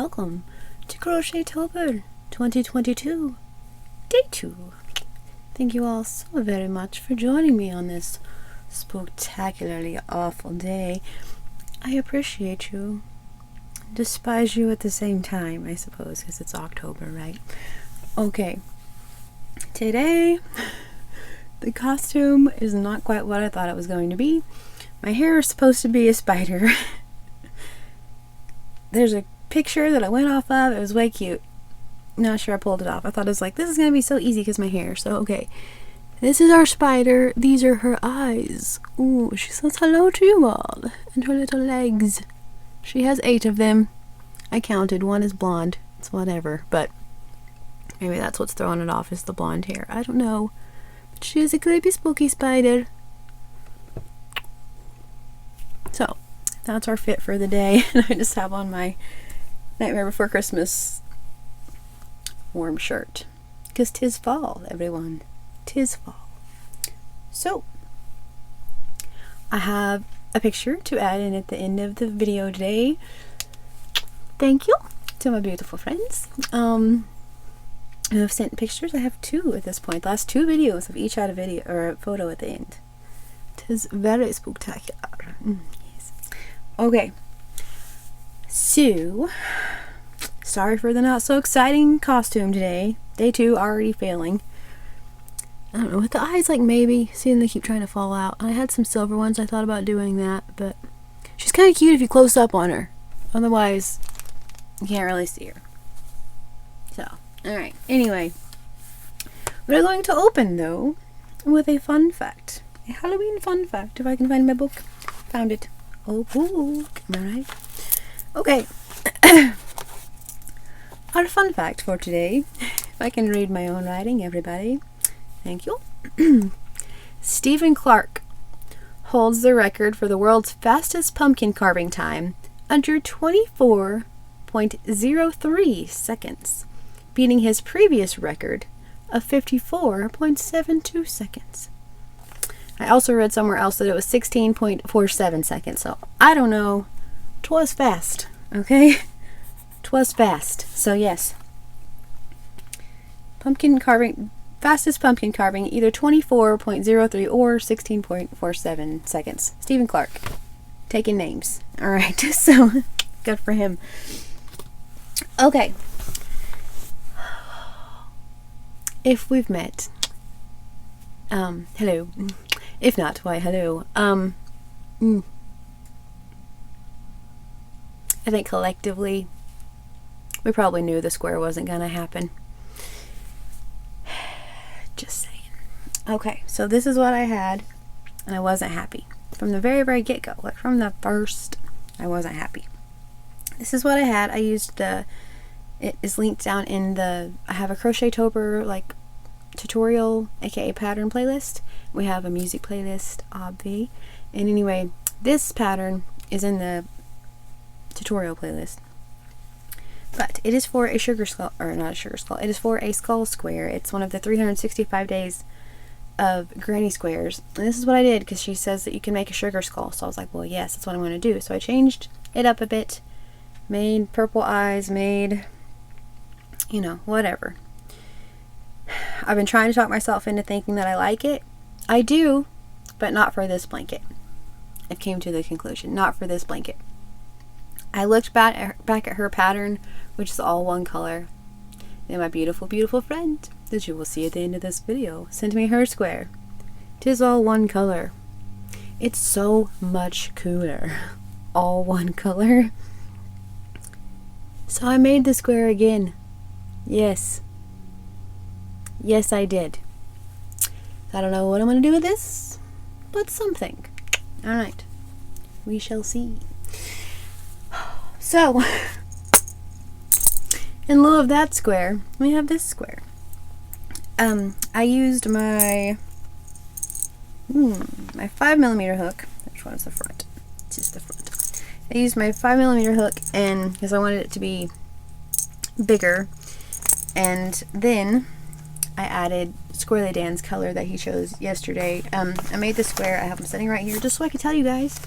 welcome to Crochetober 2022, Day 2. Thank you all so very much for joining me on this spectacularly awful day. I appreciate you. Despise you at the same time, I suppose, because it's October, right? Okay. Today, the costume is not quite what I thought it was going to be. My hair is supposed to be a spider. There's a picture that I went off of. It was way cute. Not sure I pulled it off. I thought it was like, this is going to be so easy because my hair. So, okay. This is our spider. These are her eyes. Ooh, she says hello to you all. And her little legs. She has 8 of them. I counted. 1 is blonde. It's whatever. But maybe that's what's throwing it off is the blonde hair. I don't know. But she is a creepy, spooky spider. So, that's our fit for the day. And I just have on my Nightmare Before Christmas warm shirt. Because 'tis fall, everyone. 'Tis fall. So, I have a picture to add in at the end of the video today. Thank you to my beautiful friends. Who have sent pictures. I have 2 at this point. The last 2 videos have each had a video or a photo at the end. 'Tis very spectacular. Yes. Okay. So, sorry for the not so exciting costume today. Day 2 already failing. I don't know, with the eyes, like maybe seeing they keep trying to fall out. I had some silver ones. I thought about doing that, but she's kind of cute if you close up on her. Otherwise, you can't really see her. So, alright. Anyway, we're going to open, though, with a fun fact. A Halloween fun fact. If I can find my book. Found it. Oh, book. Am I right? Okay. Our fun fact for today. If I can read my own writing, everybody. Thank you. Stephen Clark holds the record for the world's fastest pumpkin carving time under 24.03 seconds, beating his previous record of 54.72 seconds. I also read somewhere else that it was 16.47 seconds, so I don't know. 'Twas fast, okay? 'Twas fast, so yes. Pumpkin carving, fastest pumpkin carving, either 24.03 or 16.47 seconds. Stephen Clark, taking names. Alright, so good for him. Okay. If we've met, hello. If not, why, hello. I think collectively, we probably knew the square wasn't gonna happen. Just saying. Okay, so this is what I had, and I wasn't happy. From the very, very get-go, like from the first, I wasn't happy. This is what I had. I used it is linked down in the, I have a Crochetober, like, tutorial, aka pattern playlist. We have a music playlist, obvi. And anyway, this pattern is in the tutorial playlist. But it is for a sugar skull, or not a sugar skull, it is for a skull square. It's one of the 365 days of granny squares. And this is what I did, because she says that you can make a sugar skull. So I was like, well, yes, that's what I'm going to do. So I changed it up a bit, made purple eyes, made, you know, whatever. I've been trying to talk myself into thinking that I like it. I do, but not for this blanket. I came to the conclusion, not for this blanket. I looked back at her pattern, which is all one color. And my beautiful, beautiful friend, that you will see at the end of this video, sent me her square. 'Tis all one color. It's so much cooler. All one color. So I made the square again. Yes. Yes, I did. I don't know what I'm going to do with this, but something. Alright. We shall see. So, in lieu of that square, we have this square. I used my 5mm hook. Which one's the front? It's just the front. I used my 5mm hook, and because I wanted it to be bigger, and then I added Squirrely Dan's color that he chose yesterday. I made the square. I have them sitting right here just so I can tell you guys.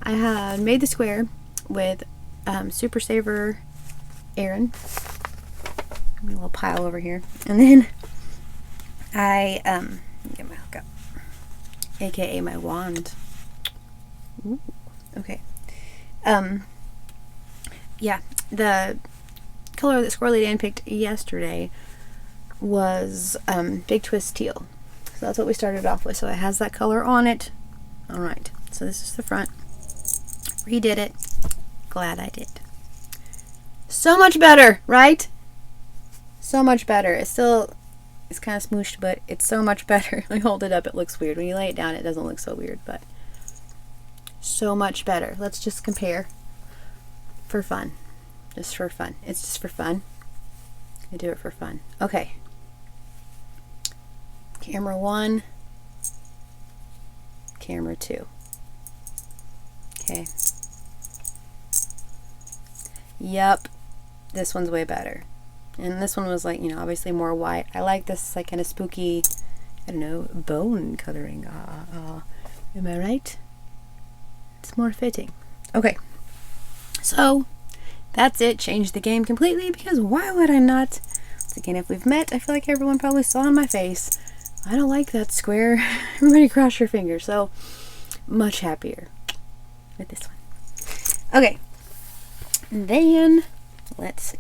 I had made the square with Super Saver Aaron. A little pile over here. And then I get my hook up, aka my wand. Ooh, okay. Yeah, the color that Squirrely Dan picked yesterday was Big Twist Teal. So that's what we started off with. So it has that color on it. Alright, so this is the front. Redid it. Glad I did. So much better, right? So much better. It's kind of smooshed, but it's so much better. When you hold it up, it looks weird. When you lay it down, it doesn't look so weird, but so much better. Let's just compare for fun. Just for fun. It's just for fun. I do it for fun. Okay. Camera 1. Camera 2. Okay. Yep. This one's way better. And this one was like, you know, obviously more white. I like this like kind of spooky, I don't know, bone coloring. Am I right? It's more fitting. Okay. So, that's it. Changed the game completely because why would I not? Once again, if we've met, I feel like everyone probably saw on my face, I don't like that square. Everybody cross your fingers. So, much happier with this one. Okay. And then, let's see.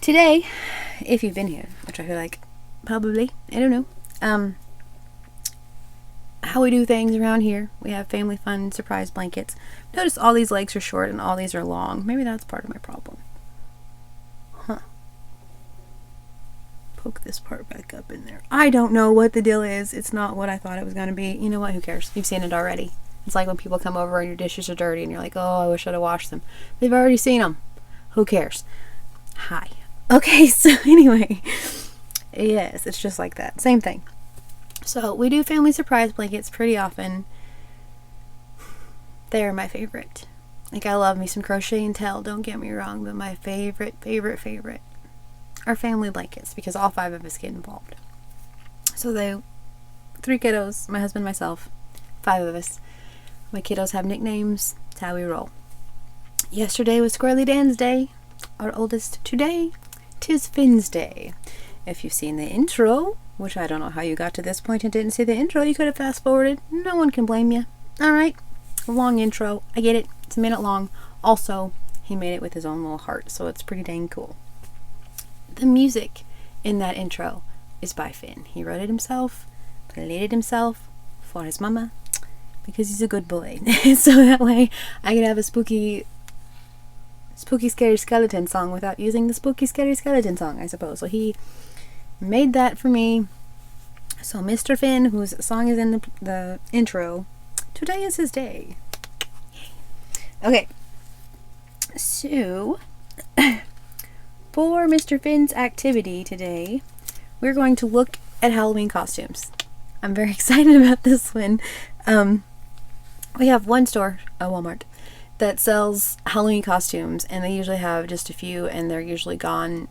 Today, if you've been here, which I feel like probably, I don't know, how we do things around here, we have family fun surprise blankets. Notice all these legs are short and all these are long. Maybe that's part of my problem. Huh. Poke this part back up in there. I don't know what the deal is. It's not what I thought it was going to be. You know what? Who cares? You've seen it already. It's like when people come over and your dishes are dirty and you're like, oh, I wish I'd have washed them. They've already seen them. Who cares? Hi. Okay, so anyway, yes, it's just like that. Same thing. So we do family surprise blankets pretty often. They're my favorite. Like, I love me some crochet and tell, don't get me wrong, but my favorite are family blankets because all 5 of us get involved. So the 3 kiddos, my husband, myself, 5 of us. My kiddos have nicknames. That's how we roll. Yesterday was Squirrely Dan's day. Our oldest today. 'Tis Finn's Day. If you've seen the intro, which I don't know how you got to this point and didn't see the intro, you could have fast forwarded. No one can blame you. Alright, long intro. I get it. It's a minute long. Also, he made it with his own little heart, so it's pretty dang cool. The music in that intro is by Finn. He wrote it himself, played it himself for his mama, because he's a good boy. So that way I could have a spooky scary skeleton song without using the spooky scary skeleton song, I suppose. So he made that for me. So Mr. Finn, whose song is in the intro, today is his day. Okay, so for Mr. Finn's activity today, we're going to look at Halloween costumes. I'm very excited about this one. We have one store, a Walmart, that sells Halloween costumes, and they usually have just a few, and they're usually gone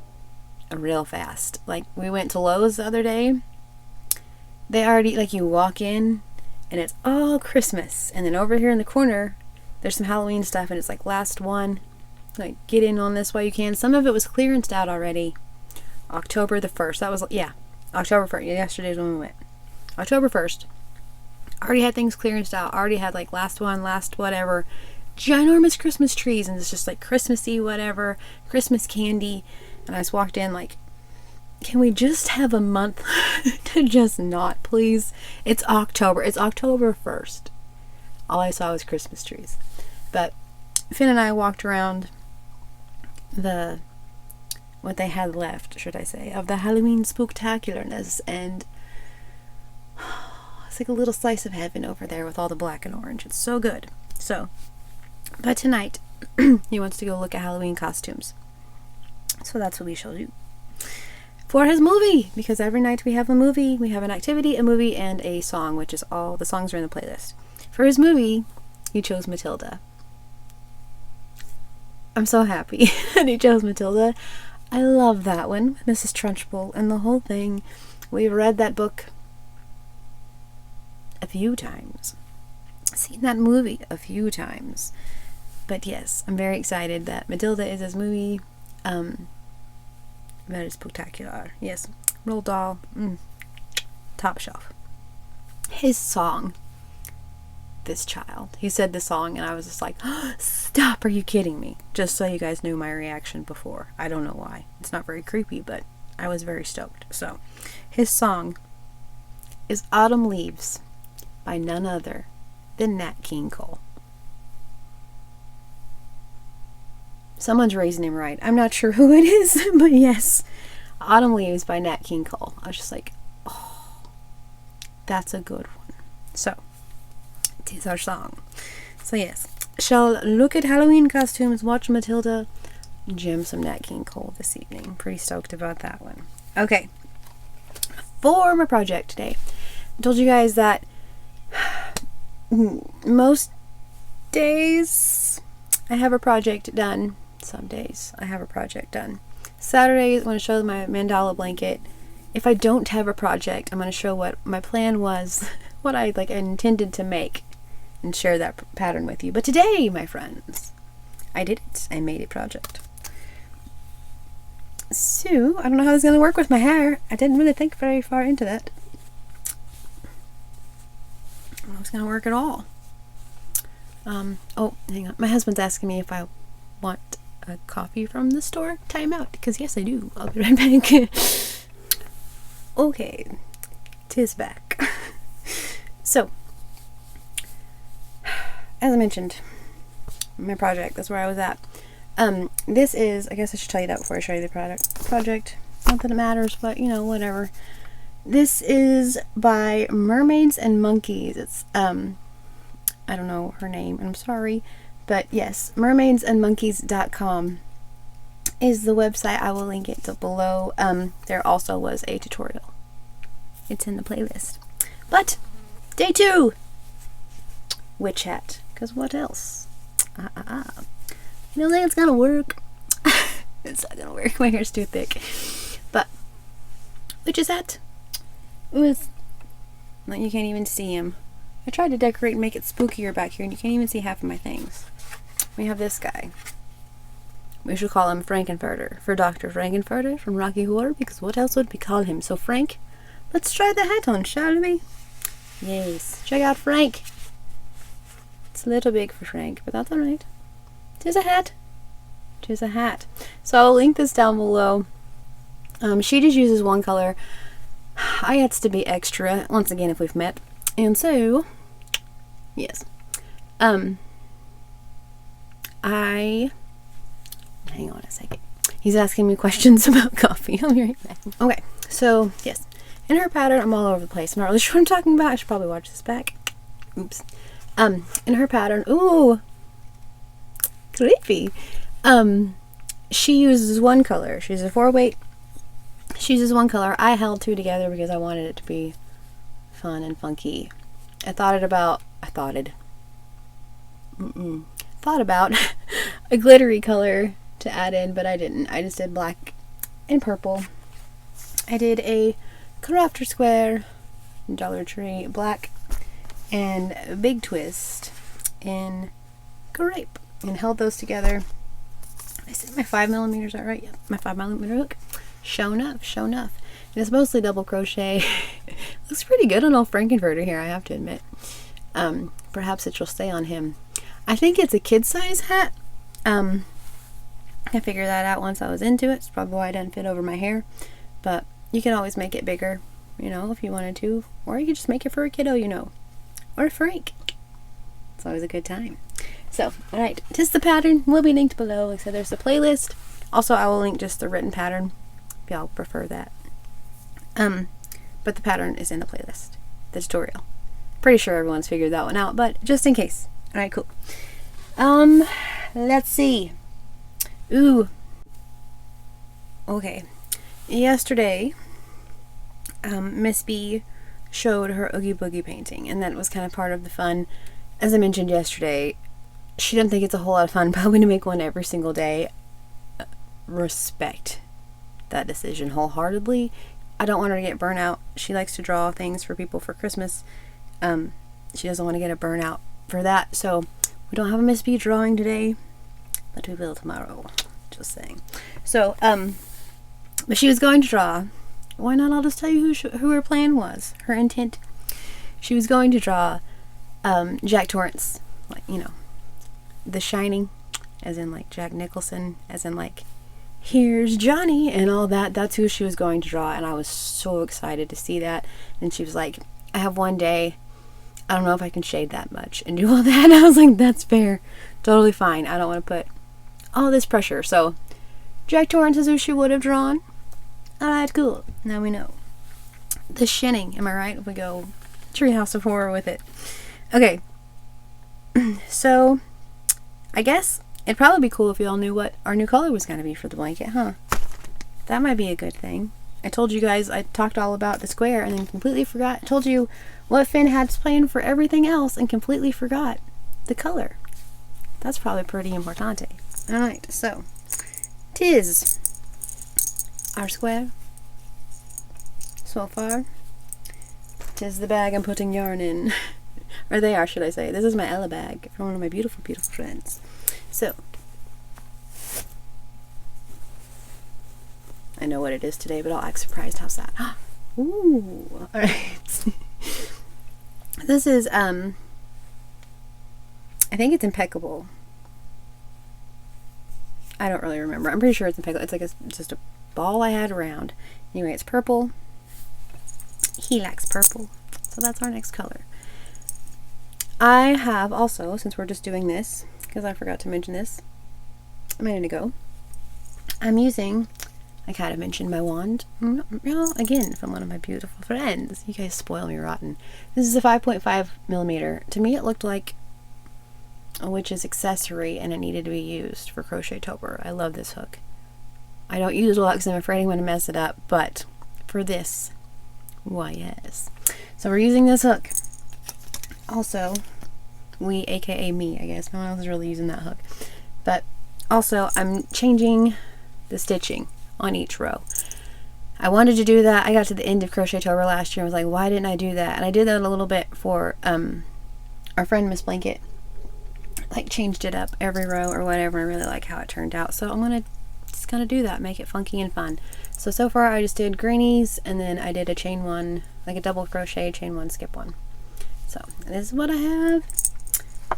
real fast. Like, we went to Lowe's the other day. They already, like, you walk in and it's all Christmas, and then over here in the corner there's some Halloween stuff and it's like last one, like, get in on this while you can. Some of it was clearanced out already. October the 1st, that was, yeah, October 1st, yesterday's when we went. October 1st, already had things clearanced out, already had like last one, last whatever, ginormous Christmas trees, and it's just like Christmassy whatever, Christmas candy. And I just walked in like, can we just have a month to just not, please? It's October 1st. All I saw was Christmas trees. But Finn and I walked around what they had left, should I say, of the Halloween spooktacularness, and it's like a little slice of heaven over there with all the black and orange. It's so good. So, but tonight, he wants to go look at Halloween costumes. So that's what we shall do. For his movie, because every night we have a movie, we have an activity, a movie, and a song, which is all the songs are in the playlist. For his movie, he chose Matilda. I'm so happy that he chose Matilda. I love that one, Mrs. Trunchbull, and the whole thing. We've read that book a few times. Seen that movie a few times. But yes, I'm very excited that Matilda is this movie. That is spectacular. Yes, Roald Dahl, top shelf. His song, this child. He said the song and I was just like, oh, stop, are you kidding me? Just so you guys knew my reaction before. I don't know why. It's not very creepy, but I was very stoked. So, his song is Autumn Leaves by none other than Nat King Cole. Someone's raising him right. I'm not sure who it is, but yes. Autumn Leaves by Nat King Cole. I was just like, oh, that's a good one. So, it is our song. So yes, shall look at Halloween costumes, watch Matilda, jam some Nat King Cole this evening. Pretty stoked about that one. Okay, for my project today, I told you guys that most days I have a project done. Some days I have a project done. Saturday I'm going to show my mandala blanket. If I don't have a project, I'm going to show what my plan was, what I intended to make, and share that pattern with you. But today, my friends, I did it. I made a project. So, I don't know how this is going to work with my hair. I didn't really think very far into that. I don't know if it's going to work at all. Oh, hang on. My husband's asking me if I want a coffee from the store. Time out, because yes, I do. I'll be right back. Okay, 'tis back. So, as I mentioned, my project, that's where I was at. This is, I guess I should tell you that before I show you the project. Not that it matters, but, you know, whatever. This is by Mermaids and Monkeys. It's, I don't know her name, I'm sorry. But yes, mermaidsandmonkeys.com is the website. I will link it below. There also was a tutorial. It's in the playlist. But, day 2! Witch hat. Because what else? You don't think it's gonna work? It's not gonna work. My hair's too thick. But, witch's hat. It was... Like, you can't even see him. I tried to decorate and make it spookier back here, and you can't even see half of my things. We have this guy. We should call him Frankenfurter, for Dr. Frankenfurter from Rocky Horror, because what else would we call him? So Frank, let's try the hat on, shall we? Yes. Check out Frank. It's a little big for Frank, but that's alright. Tis a hat. Tis a hat. So I'll link this down below. She just uses one color. I gets to be extra, once again, if we've met. And so, yes. Hang on a second. He's asking me questions about coffee. I'll be right back. Okay, so, yes. In her pattern, I'm all over the place. I'm not really sure what I'm talking about. I should probably watch this back. Oops. In her pattern, ooh, creepy. She uses one color. She's a 4-weight. She uses one color. I held 2 together because I wanted it to be fun and funky. I thought about a glittery color to add in, but I didn't. I just did black and purple. I did a crafter square, Dollar Tree, black, and a big twist in grape, and held those together. I said my 5mm, is that right? Yep, my 5mm hook. Show enough. And it's mostly double crochet. Looks pretty good on old Frankenfurter here, I have to admit. Perhaps it will stay on him. I think it's a kid size hat. I figured that out once I was into it. It's probably why it doesn't fit over my hair. But you can always make it bigger, you know, if you wanted to. Or you could just make it for a kiddo, you know. Or a Frank. It's always a good time. So, alright. Tis the pattern. Will be linked below. Like I said, there's the playlist. Also, I will link just the written pattern if y'all prefer that. But the pattern is in the playlist. The tutorial. Pretty sure everyone's figured that one out, but just in case. Alright, cool. Let's see. Ooh. Okay. Yesterday, Miss B showed her Oogie Boogie painting, and that was kind of part of the fun. As I mentioned yesterday, she doesn't think it's a whole lot of fun, but I'm going to make one every single day. Respect that decision wholeheartedly. I don't want her to get burnt out. She likes to draw things for people for Christmas. She doesn't want to get a burnout for that, so We don't have a Miss B drawing today, but we will tomorrow. Just saying. So, but she was going to draw. Why not? I'll just tell you who her plan was. Her intent. She was going to draw Jack Torrance, like, you know, The Shining, as in like Jack Nicholson, as in like, here's Johnny and all that. That's who she was going to draw, and I was so excited to see that. And she was like, I have one day, I don't know if I can shade that much and do all that. And I was like, that's fair, totally fine. I don't want to put all this pressure. So Jack Torrance is who she would have drawn. Alright, cool. Now we know. The Shining, am I right? We go Treehouse of Horror with it. Okay. So, I guess it'd probably be cool if you all knew what our new color was going to be for the blanket, huh? That might be a good thing. I told you guys, I talked all about the square and then completely forgot. I told you what Finn had planned for everything else and completely forgot the color. That's probably pretty importante. Alright, so, 'tis our square. So far, 'tis the bag I'm putting yarn in. Or they are, should I say. This is my Ella bag from one of my beautiful, beautiful friends. So, I know what it is today, but I'll act surprised. How's that? Ooh, alright. This is, I think it's Impeccable. I don't really remember. I'm pretty sure it's Impeccable. It's like just a ball I had around. Anyway, it's purple. He likes purple. So that's our next color. I have also, since we're just doing this, because I forgot to mention this a minute ago, I'm using, I kind of mentioned my wand, again, from one of my beautiful friends. You guys spoil me rotten. This is a 5.5 millimeter. To me, it looked like a witch's accessory, and it needed to be used for Crochetober. I love this hook. I don't use it a lot because I'm afraid I'm going to mess it up, but for this, why yes. So we're using this hook. Also, we, aka me, I guess. No one else is really using that hook. But also, I'm changing the stitching on each row. I wanted to do that. I got to the end of Crochetober last year and was like, why didn't I do that? And I did that a little bit for our friend Miss Blanket. Like, changed it up every row or whatever. I really like how it turned out. So I'm going to just kind of do that. Make it funky and fun. So far I just did greenies, and then I did a chain one, like a double crochet, chain one, skip one. So, this is what I have.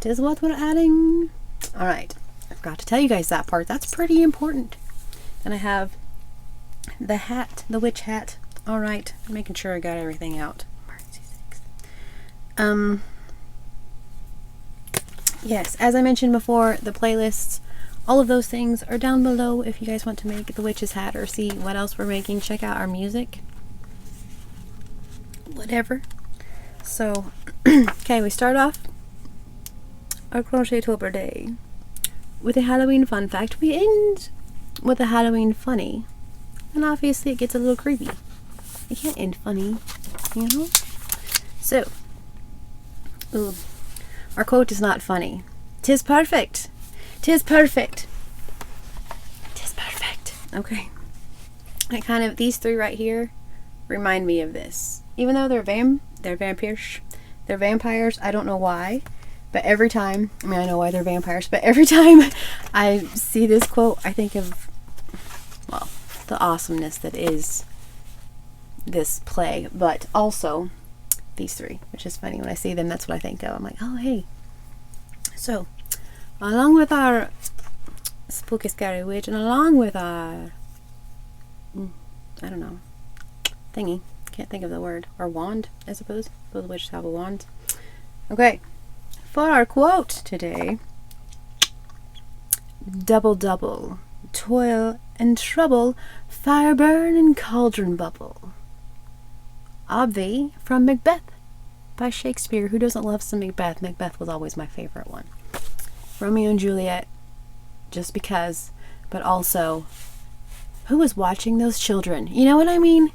This is what we're adding. Alright, I forgot to tell you guys that part. That's pretty important. And I have the hat, the witch hat. Alright, making sure I got everything out. Yes, as I mentioned before, the playlists, all of those things are down below if you guys want to make the witch's hat or see what else we're making. Check out our music. Whatever. So, okay, we start off our Crochetober day with a Halloween fun fact. We end with a Halloween funny. And obviously it gets a little creepy. You can't end funny, you know? So, ooh, our quote is not funny. 'Tis perfect. 'Tis perfect. 'Tis perfect. Okay. And kind of, these three right here remind me of this. Even though they're vampires. They're vampires. I don't know why. But every time, I mean, I know why they're vampires, but every time I see this quote, I think of, well, the awesomeness that is this play, but also these three, which is funny. When I see them, that's what I think of. I'm like, oh, hey. So, along with our spooky, scary witch, and along with our, I don't know, thingy. Can't think of the word. Or wand, I suppose. Both witches have a wand. Okay. For our quote today, double double, toil and trouble, fire burn and cauldron bubble. Obvi from Macbeth by Shakespeare. Who doesn't love some Macbeth? Macbeth was always my favorite one. Romeo and Juliet, just because, but also, who was watching those children? You know what I mean?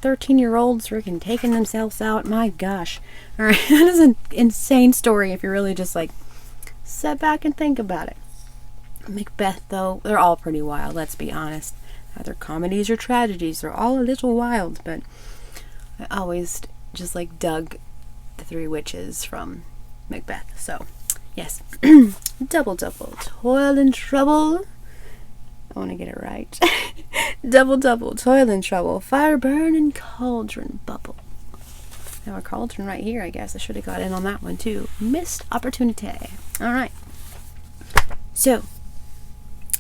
13-year-olds freaking taking themselves out. My gosh. Alright, that is an insane story if you really just like sit back and think about it. Macbeth, though, they're all pretty wild, let's be honest. Either comedies or tragedies, they're all a little wild, but I always just like dug the three witches from Macbeth. So, Yes. Double toil and trouble. I want to get it right. Double toil and trouble. Fire burn and cauldron bubble. Now a cauldron right here, I guess. I should have got in on that one too. Missed opportunity. Alright. So,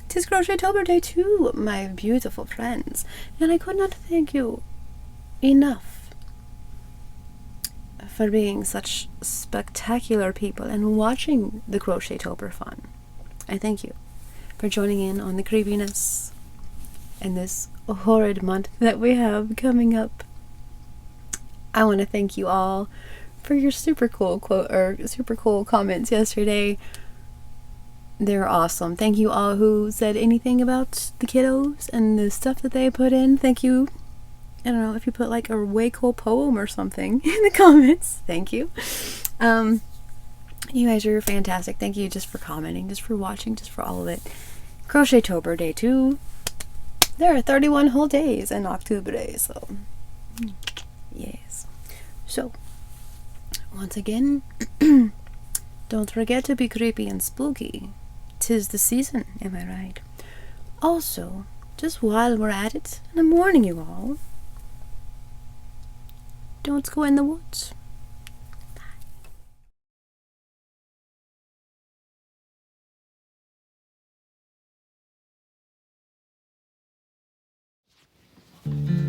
'tis Crochetober Day 2, my beautiful friends. And I could not thank you enough for being such spectacular people and watching the Crochetober fun. I thank you for joining in on the creepiness in this horrid month that we have coming up. I want to thank you all for your super cool super cool comments yesterday. They're awesome. Thank you all who said anything about the kiddos and the stuff that they put in. Thank you. I don't know if you put like a way cool poem or something in the comments. Thank you. You guys are fantastic. Thank you just for commenting, just for watching, just for all of it. Crochetober Day 2. There are 31 whole days in October, so yes. So, once again, don't forget to be creepy and spooky. 'Tis the season, am I right? Also, just while we're at it, and I'm warning you all, don't go in the woods. Bye.